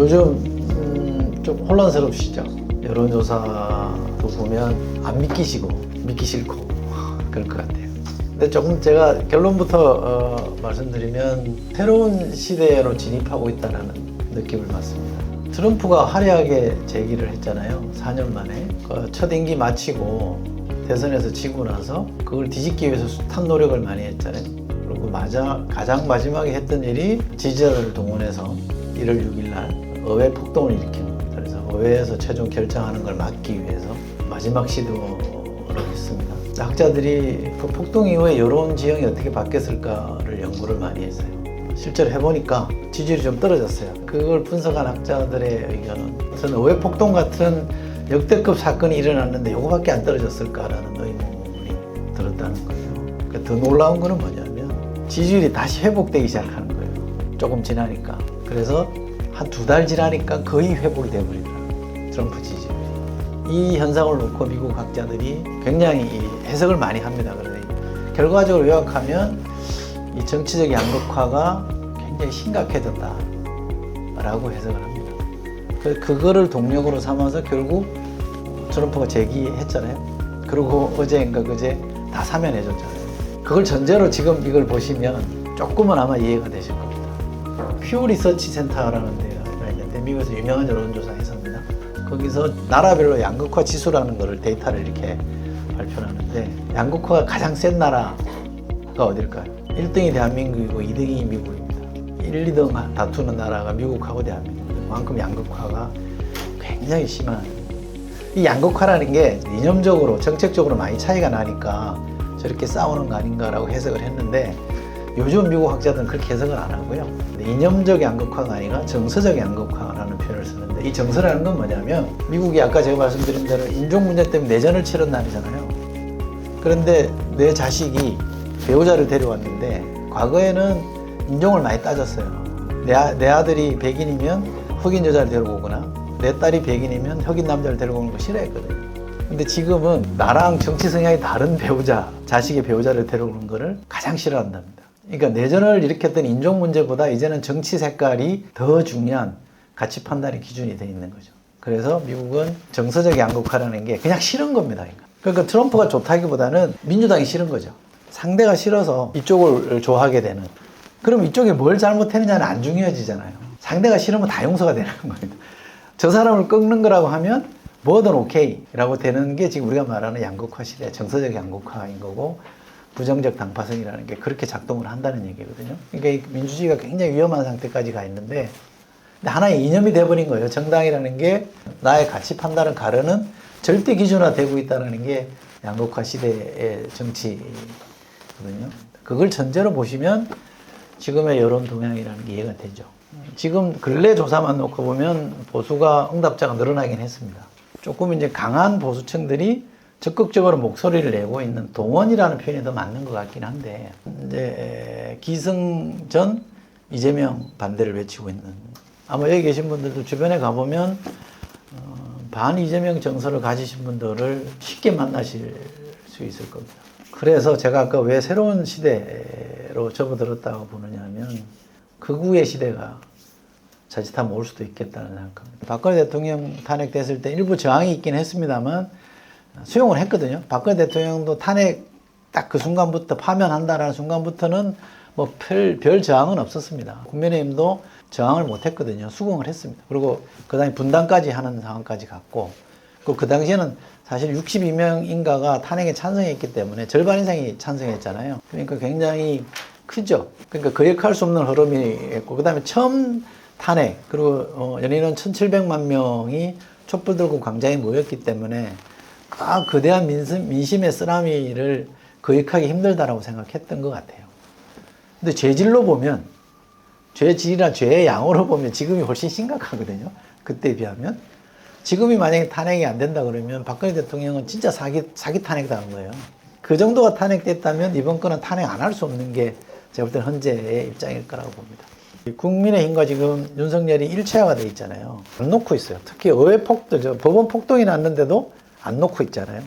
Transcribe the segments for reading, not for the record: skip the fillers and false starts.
요즘 좀 혼란스럽시죠? 여론조사도 보면 안 믿기시고 믿기 싫고 그럴 것 같아요. 근데 조금 제가 결론부터 말씀드리면 새로운 시대로 진입하고 있다는 느낌을 받습니다. 트럼프가 화려하게 재기를 했잖아요. 4년 만에. 첫 임기 마치고 대선에서 지고 나서 그걸 뒤집기 위해서 숱한 노력을 많이 했잖아요. 그리고 가장 마지막에 했던 일이 지지자들을 동원해서 1월 6일 날 의회 폭동을 일으킨 겁니다. 그래서 의회에서 최종 결정하는 걸 막기 위해서 마지막 시도를 했습니다. 학자들이 그 폭동 이후에 여론 지형이 어떻게 바뀌었을까를 연구를 많이 했어요. 실제로 해보니까 지지율이 좀 떨어졌어요. 그걸 분석한 학자들의 의견은 저는 의회 폭동 같은 역대급 사건이 일어났는데 이거밖에 안 떨어졌을까라는 의문이 들었다는 거예요. 그러니까 더 놀라운 거는 뭐냐면 지지율이 다시 회복되기 시작하는 거예요. 조금 지나니까. 그래서 한 2달 지나니까 거의 회복이 돼버리더라고요. 트럼프 지지율이. 이 현상을 놓고 미국 학자들이 굉장히 해석을 많이 합니다. 그래서 결과적으로 요약하면 이 정치적 양극화가 굉장히 심각해졌다라고 해석을 합니다. 그거를 동력으로 삼아서 결국 트럼프가 재기했잖아요. 그리고 어제인가 그제 다 사면해줬잖아요. 그걸 전제로 지금 이걸 보시면 조금은 아마 이해가 되실 겁니다. 퓨 리서치 센터라는 데가 있는데 미국에서 유명한 여론조사 회사입니다. 거기서 나라별로 양극화 지수라는 거를 데이터를 이렇게 발표하는데 양극화가 가장 센 나라가 어딜까요? 1등이 대한민국이고 2등이 미국입니다. 1, 2등 다투는 나라가 미국하고 대한민국. 그만큼 양극화가 굉장히 심한. 이 양극화라는 게 이념적으로 정책적으로 많이 차이가 나니까 저렇게 싸우는 거 아닌가라고 해석을 했는데 요즘 미국 학자들은 그렇게 해석을 안 하고요. 이념적 양극화가 아니라 정서적 양극화라는 표현을 쓰는데 이 정서라는 건 뭐냐면 미국이 아까 제가 말씀드린 대로 인종 문제 때문에 내전을 치른 나라잖아요. 그런데 내 자식이 배우자를 데려왔는데 과거에는 인종을 많이 따졌어요. 내 아들이 백인이면 흑인 여자를 데리고 오거나 내 딸이 백인이면 흑인 남자를 데리고 오는 거 싫어했거든요. 근데 지금은 나랑 정치 성향이 다른 배우자, 자식의 배우자를 데려오는 거를 가장 싫어한답니다. 그러니까 내전을 일으켰던 인종 문제보다 이제는 정치 색깔이 더 중요한 가치 판단의 기준이 돼 있는 거죠. 그래서 미국은 정서적 양극화라는 게 그냥 싫은 겁니다. 그러니까 트럼프가 좋다기보다는 민주당이 싫은 거죠. 상대가 싫어서 이쪽을 좋아하게 되는. 그럼 이쪽이 뭘 잘못했느냐는 안 중요해지잖아요. 상대가 싫으면 다 용서가 되는 겁니다. 저 사람을 꺾는 거라고 하면 뭐든 오케이라고 되는 게 지금 우리가 말하는 양극화 시대, 정서적 양극화인 거고 부정적 당파성이라는 게 그렇게 작동을 한다는 얘기거든요. 그러니까 민주주의가 굉장히 위험한 상태까지 가 있는데 하나의 이념이 돼버린 거예요. 정당이라는 게 나의 가치 판단을 가르는 절대 기준화되고 있다는 게 양극화 시대의 정치거든요. 그걸 전제로 보시면 지금의 여론 동향이라는 게 이해가 되죠. 지금 근래 조사만 놓고 보면 보수가 응답자가 늘어나긴 했습니다. 조금 이제 강한 보수층들이 적극적으로 목소리를 내고 있는 동원이라는 표현이 더 맞는 것 같긴 한데 이제 기승전 이재명 반대를 외치고 있는 아마 여기 계신 분들도 주변에 가보면 반 이재명 정서를 가지신 분들을 쉽게 만나실 수 있을 겁니다. 그래서 제가 아까 왜 새로운 시대로 접어들었다고 보느냐 하면 극우의 시대가 자칫하면 올 수도 있겠다는 생각합니다. 박근혜 대통령 탄핵됐을 때 일부 저항이 있긴 했습니다만 수용을 했거든요. 박근혜 대통령도 탄핵 딱 그 순간부터 파면한다라는 순간부터는 뭐 별 저항은 없었습니다. 국민의힘도 저항을 못 했거든요. 수긍을 했습니다. 그리고 그 다음에 분당까지 하는 상황까지 갔고 그 당시에는 사실 62명인가가 탄핵에 찬성했기 때문에 절반 이상이 찬성했잖아요. 그러니까 굉장히 크죠. 그러니까 거역할 수 없는 흐름이 있고 그 다음에 처음 탄핵 그리고 연인은 1700만 명이 촛불 들고 광장에 모였기 때문에 거대한 민심의 쓰나미를 거역하기 힘들다라고 생각했던 것 같아요. 근데 죄질로 보면 죄질이나 죄의 양으로 보면 지금이 훨씬 심각하거든요. 그때에 비하면. 지금이 만약에 탄핵이 안 된다 그러면 박근혜 대통령은 진짜 사기 탄핵 당한 거예요. 그 정도가 탄핵됐다면 이번 건은 탄핵 안 할 수 없는 게 제가 볼 때는 헌재의 입장일 거라고 봅니다. 국민의힘과 지금 윤석열이 일체화가 돼 있잖아요. 안 놓고 있어요. 특히 의회 폭동, 법원 폭동이 났는데도 안 놓고 있잖아요.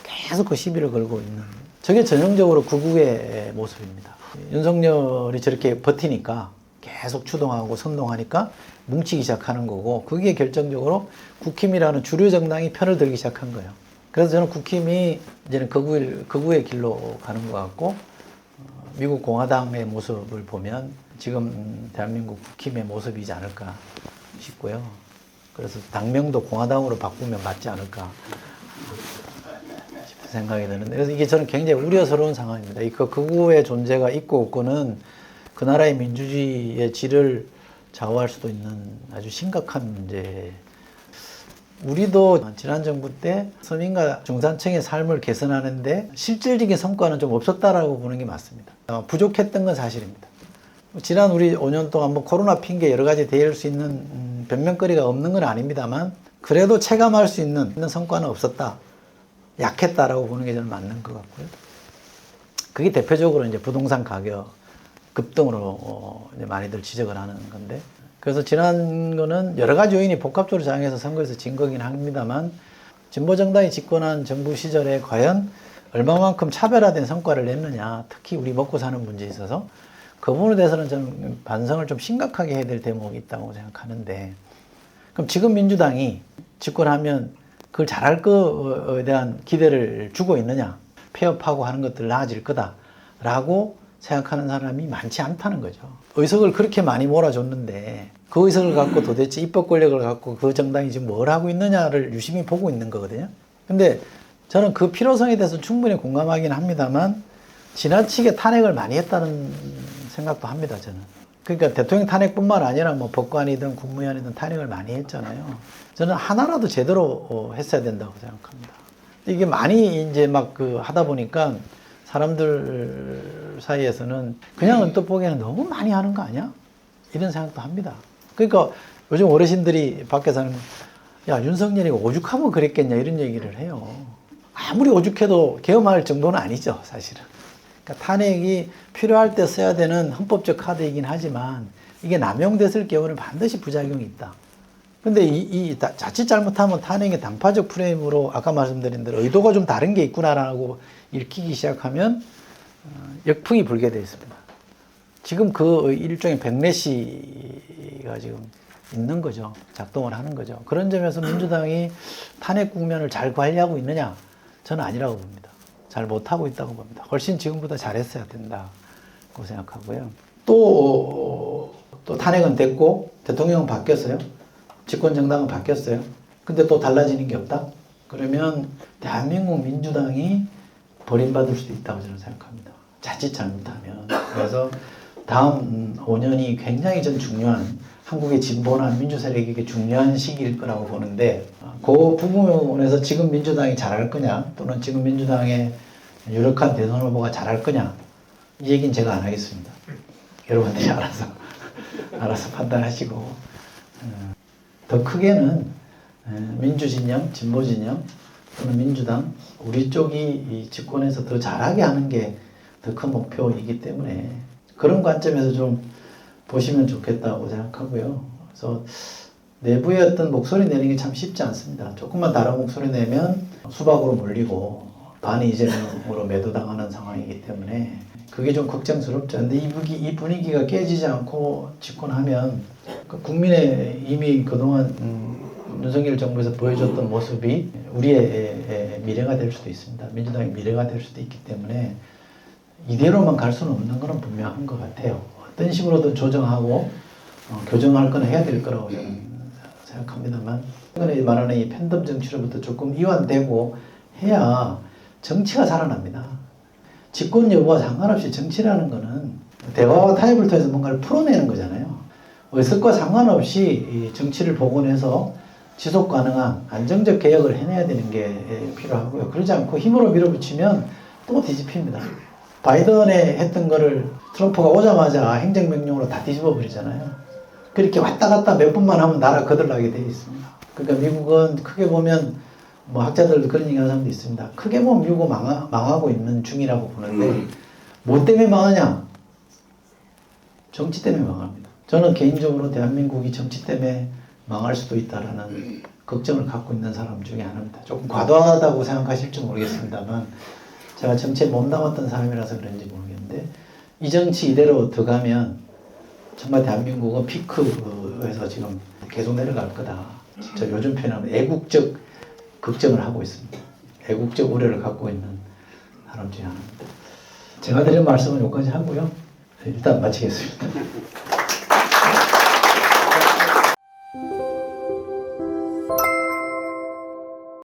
계속 그 시비를 걸고 있는. 저게 전형적으로 극우의 모습입니다. 윤석열이 저렇게 버티니까 계속 추동하고 선동하니까 뭉치기 시작하는 거고 그게 결정적으로 국힘이라는 주류 정당이 편을 들기 시작한 거예요. 그래서 저는 국힘이 이제는 극우의 길로 가는 것 같고 미국 공화당의 모습을 보면 지금 대한민국 국힘의 모습이지 않을까 싶고요. 그래서 당명도 공화당으로 바꾸면 맞지 않을까 싶은 생각이 드는데 그래서 이게 저는 굉장히 우려스러운 상황입니다. 이 극우의 존재가 있고 없고는 그 나라의 민주주의의 질을 좌우할 수도 있는 아주 심각한 문제. 우리도 지난 정부 때 서민과 중산층의 삶을 개선하는데 실질적인 성과는 좀 없었다라고 보는 게 맞습니다. 부족했던 건 사실입니다. 지난 우리 5년 동안 뭐 코로나 핑계 여러 가지 대할 수 있는 변명거리가 없는 건 아닙니다만 그래도 체감할 수 있는 성과는 없었다. 약했다라고 보는 게 저는 맞는 것 같고요. 그게 대표적으로 이제 부동산 가격 급등으로 이제 많이들 지적을 하는 건데 그래서 지난 거는 여러 가지 요인이 복합적으로 작용해서 선거에서 진 거긴 합니다만 진보정당이 집권한 정부 시절에 과연 얼마만큼 차별화된 성과를 냈느냐 특히 우리 먹고 사는 문제에 있어서 그 부분에 대해서는 저는 반성을 좀 심각하게 해야 될 대목이 있다고 생각하는데 그럼 지금 민주당이 집권하면 그걸 잘할 거에 대한 기대를 주고 있느냐 폐업하고 하는 것들 나아질 거다라고 생각하는 사람이 많지 않다는 거죠. 의석을 그렇게 많이 몰아줬는데 그 의석을 갖고 도대체 입법 권력을 갖고 그 정당이 지금 뭘 하고 있느냐를 유심히 보고 있는 거거든요. 근데 저는 그 필요성에 대해서 충분히 공감하긴 합니다만 지나치게 탄핵을 많이 했다는 생각도 합니다, 저는. 그러니까 대통령 탄핵뿐만 아니라 뭐 법관이든 국무위원이든 탄핵을 많이 했잖아요. 저는 하나라도 제대로 했어야 된다고 생각합니다. 이게 많이 이제 막 하다 보니까 사람들 사이에서는 그냥 언뜻 보기에는 너무 많이 하는 거 아니야? 이런 생각도 합니다. 그러니까 요즘 어르신들이 밖에서는 야 윤석열이 오죽하면 그랬겠냐 이런 얘기를 해요. 아무리 오죽해도 계엄할 정도는 아니죠 사실은. 그러니까 탄핵이 필요할 때 써야 되는 헌법적 카드이긴 하지만 이게 남용됐을 경우는 반드시 부작용이 있다. 근데 자칫 잘못하면 탄핵의 당파적 프레임으로 아까 말씀드린 대로 의도가 좀 다른 게 있구나라고 읽히기 시작하면 역풍이 불게 되어 있습니다. 지금 그 일종의 백래시가 지금 있는 거죠. 작동을 하는 거죠. 그런 점에서 민주당이 탄핵 국면을 잘 관리하고 있느냐? 저는 아니라고 봅니다. 잘 못하고 있다고 봅니다. 훨씬 지금보다 잘했어야 된다고 생각하고요. 또 탄핵은 됐고 대통령은 바뀌었어요. 집권정당은 바뀌었어요. 근데 또 달라지는 게 없다? 그러면 대한민국 민주당이 버림받을 수도 있다고 저는 생각합니다. 자칫 잘못하면. 그래서 다음 5년이 굉장히 전 중요한 한국의 진보나 민주세력에게 중요한 시기일 거라고 보는데 그 부분에서 지금 민주당이 잘할 거냐 또는 지금 민주당의 유력한 대선 후보가 잘할 거냐 이 얘기는 제가 안 하겠습니다. 여러분들이 알아서 판단하시고 더 크게는 민주진영, 진보진영 또는 민주당 우리 쪽이 이 집권에서 더 잘하게 하는 게 더 큰 목표이기 때문에 그런 관점에서 좀 보시면 좋겠다고 생각하고요. 그래서 내부의 어떤 목소리 내는 게 참 쉽지 않습니다. 조금만 다른 목소리 내면 수박으로 몰리고 반이 이재명으로 매도당하는 상황이기 때문에 그게 좀 걱정스럽죠. 근데 이 분위기가 깨지지 않고 집권하면 국민의 이미 그동안 윤석열 정부에서 보여줬던 모습이 우리의 미래가 될 수도 있습니다. 민주당의 미래가 될 수도 있기 때문에 이대로만 갈 수는 없는 건 분명한 것 같아요. 어떤 식으로든 조정하고 교정할 건 해야 될 거라고 저는 생각합니다만 최근에 말하는 이 팬덤 정치로부터 조금 이완되고 해야 정치가 살아납니다. 집권 여부와 상관없이 정치라는 거는 대화와 타협을 통해서 뭔가를 풀어내는 거잖아요. 의석과 상관없이 이 정치를 복원해서 지속 가능한 안정적 개혁을 해내야 되는 게 필요하고요. 그러지 않고 힘으로 밀어붙이면 또 뒤집힙니다. 바이든에 했던 거를 트럼프가 오자마자 행정명령으로 다 뒤집어 버리잖아요. 그렇게 왔다 갔다 몇 번만 하면 나라 거들나게 되어 있습니다. 그러니까 미국은 크게 보면 뭐 학자들도 그런 얘기하는 사람도 있습니다. 크게 보면 미국은 망하고 있는 중이라고 보는데 뭐 때문에 망하냐? 정치 때문에 망합니다. 저는 개인적으로 대한민국이 정치 때문에 망할 수도 있다라는 걱정을 갖고 있는 사람 중에 하나입니다. 조금 과도하다고 생각하실지 모르겠습니다만 제가 정치에 몸담았던 사람이라서 그런지 모르겠는데 이 정치 이대로 들어가면 정말 대한민국은 피크 해서 지금 계속 내려갈 거다. 진짜 요즘 표현하면 애국적 걱정을 하고 있습니다. 애국적 우려를 갖고 있는 사람 중에 하나입니다. 제가 드린 말씀은 여기까지 하고요. 일단 마치겠습니다.